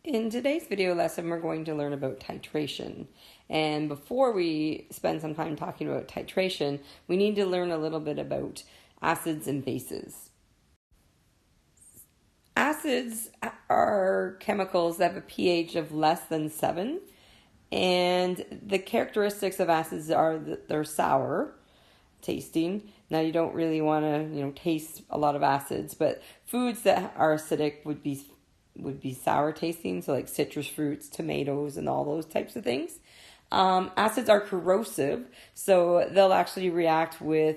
In today's video lesson, we're going to learn about titration. And before we spend some time talking about titration, we need to learn a little bit about acids and bases. Acids are chemicals that have a pH of less than 7. And the characteristics of acids are that they're sour tasting. Now, you don't really want to, taste a lot of acids, but foods that are acidic would be sour tasting, so like citrus fruits, tomatoes, and all those types of things. Acids are corrosive, so they'll actually react with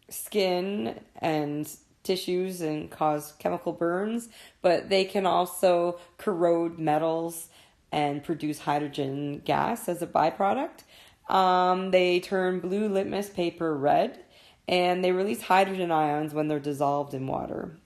skin and tissues and cause chemical burns, but they can also corrode metals and produce hydrogen gas as a byproduct. They turn blue litmus paper red, and they release hydrogen ions when they're dissolved in water.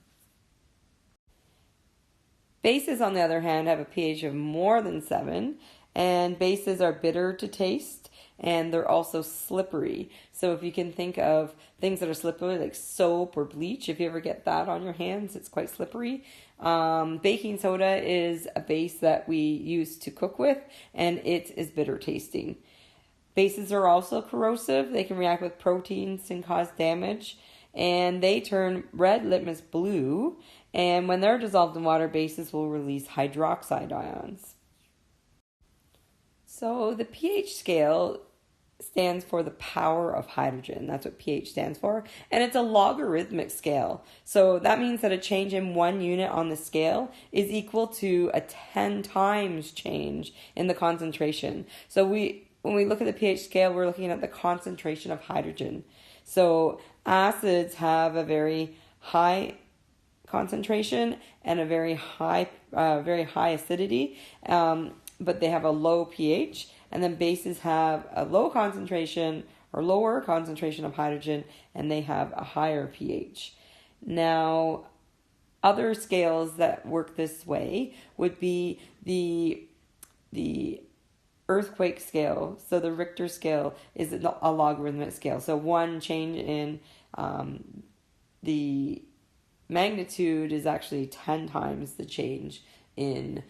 Bases, on the other hand, have a pH of more than 7, and bases are bitter to taste, and they're also slippery. So if you can think of things that are slippery, like soap or bleach, if you ever get that on your hands, it's quite slippery. Baking soda is a base that we use to cook with, and it is bitter tasting. Bases are also corrosive. They can react with proteins and cause damage, and they turn red litmus blue, and when they're dissolved in water, bases will release hydroxide ions. So the pH scale stands for the power of hydrogen. That's what pH stands for. And it's a logarithmic scale. So that means that a change in 1 unit on the scale is equal to a 10 times change in the concentration. So when we look at the pH scale, we're looking at the concentration of hydrogen. So acids have a very high concentration and a very high acidity, but they have a low pH. And then bases have a low concentration or lower concentration of hydrogen, and they have a higher pH. Now, other scales that work this way would be the earthquake scale. So the Richter scale is a logarithmic scale. So one change in the magnitude is actually 10 times the change in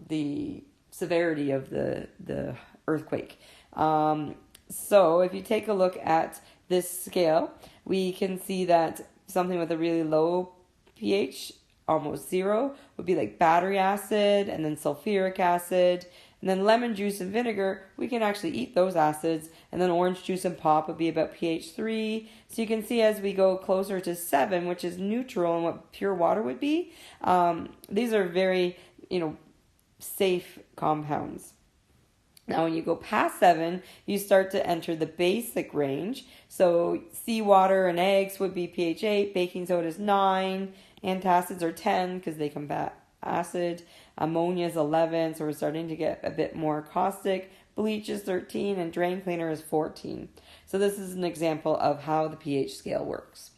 the severity of the earthquake. So if you take a look at this scale, we can see that something with a really low pH, almost 0, would be like battery acid, and then sulfuric acid, and then lemon juice and vinegar, we can actually eat those acids, and then orange juice and pop would be about pH 3. So you can see as we go closer to 7, which is neutral and what pure water would be, these are very, safe compounds. Now, when you go past 7, you start to enter the basic range. So seawater and eggs would be pH 8, baking soda is 9, antacids are 10 because they combat acid, ammonia is 11, so we're starting to get a bit more caustic, bleach is 13, and drain cleaner is 14. So this is an example of how the pH scale works.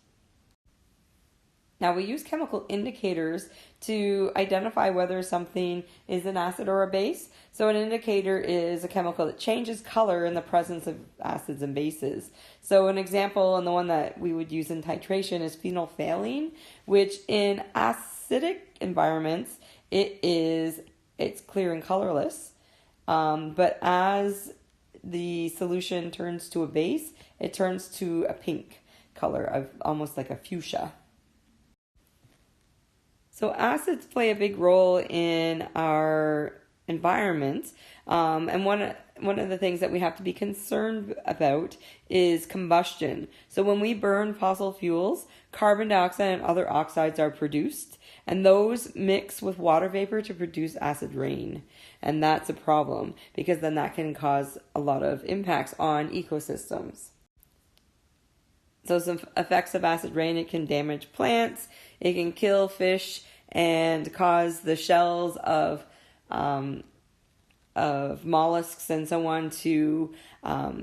Now, we use chemical indicators to identify whether something is an acid or a base. So an indicator is a chemical that changes color in the presence of acids and bases. So an example, and the one that we would use in titration, is phenolphthalein, which in acidic environments, it's clear and colorless. But as the solution turns to a base, it turns to a pink color, of almost like a fuchsia. So acids play a big role in our environment, and one of the things that we have to be concerned about is combustion. So when we burn fossil fuels, carbon dioxide and other oxides are produced, and those mix with water vapor to produce acid rain. And that's a problem, because then that can cause a lot of impacts on ecosystems. So some effects of acid rain: it can damage plants, it can kill fish, and cause the shells of mollusks and so on to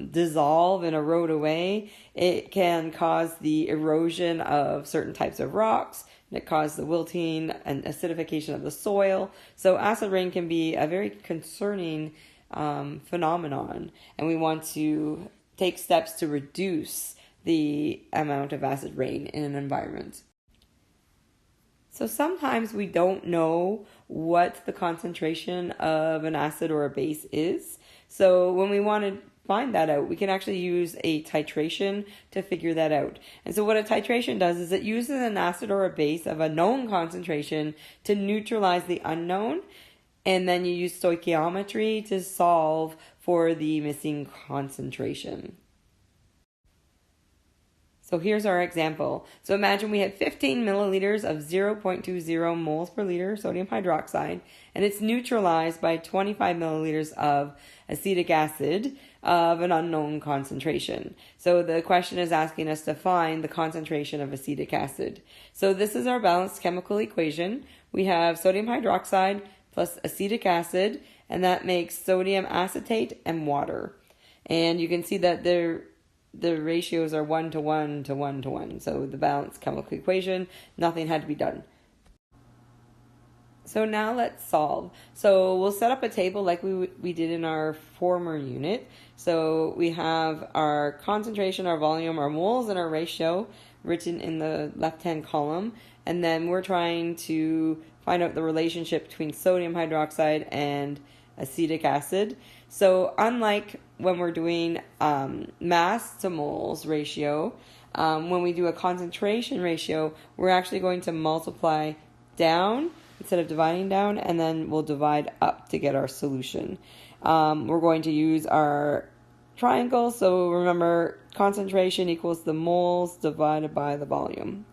dissolve and erode away. It can cause the erosion of certain types of rocks. It causes the wilting and acidification of the soil. So acid rain can be a very concerning phenomenon, and we want to take steps to reduce the amount of acid rain in an environment. So sometimes we don't know what the concentration of an acid or a base is. So when we want to find that out, we can actually use a titration to figure that out. And so what a titration does is it uses an acid or a base of a known concentration to neutralize the unknown, and then you use stoichiometry to solve for the missing concentration. So here's our example. So imagine we have 15 milliliters of 0.20 moles per liter sodium hydroxide, and it's neutralized by 25 milliliters of acetic acid of an unknown concentration. So the question is asking us to find the concentration of acetic acid. So this is our balanced chemical equation. We have sodium hydroxide plus acetic acid, and that makes sodium acetate and water. And you can see that the ratios are 1 to 1 to 1 to 1. So the balanced chemical equation, nothing had to be done. So now let's solve. So we'll set up a table like we did in our former unit. So we have our concentration, our volume, our moles, and our ratio written in the left-hand column. And then we're trying to find out the relationship between sodium hydroxide and acetic acid. So unlike when we're doing mass to moles ratio, when we do a concentration ratio, we're actually going to multiply down instead of dividing down, and then we'll divide up to get our solution. We're going to use our triangle, so remember concentration equals the moles divided by the volume.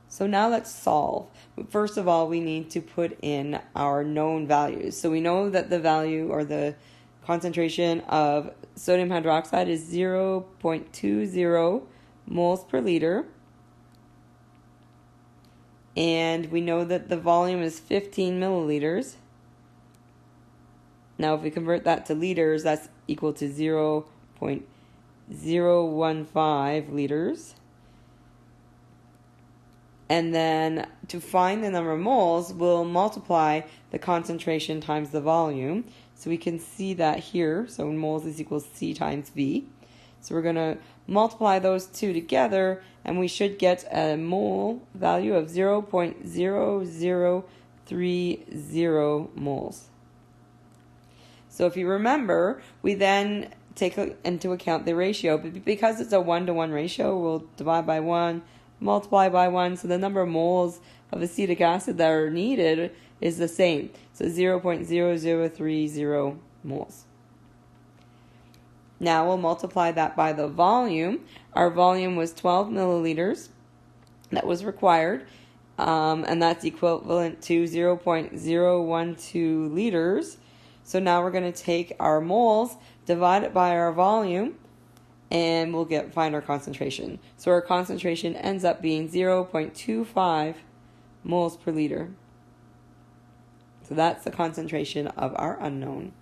So now let's solve. First of all, we need to put in our known values. So we know that the value or the concentration of sodium hydroxide is 0.20 moles per liter. And we know that the volume is 15 milliliters. Now if we convert that to liters, that's equal to 0.015 liters. And then to find the number of moles, we'll multiply the concentration times the volume. So we can see that here. So moles is equal to C times V. So we're going to multiply those two together, and we should get a mole value of 0.0030 moles. So if you remember, we then take into account the ratio. But because it's a 1-to-1 ratio, we'll divide by 1, multiply by 1, so the number of moles of acetic acid that are needed is the same. So 0.0030 moles. Now we'll multiply that by the volume. Our volume was 12 milliliters. That was required. And that's equivalent to 0.012 liters. So now we're going to take our moles, divide it by our volume, and we'll find our concentration. So our concentration ends up being 0.25 moles per liter. So that's the concentration of our unknown.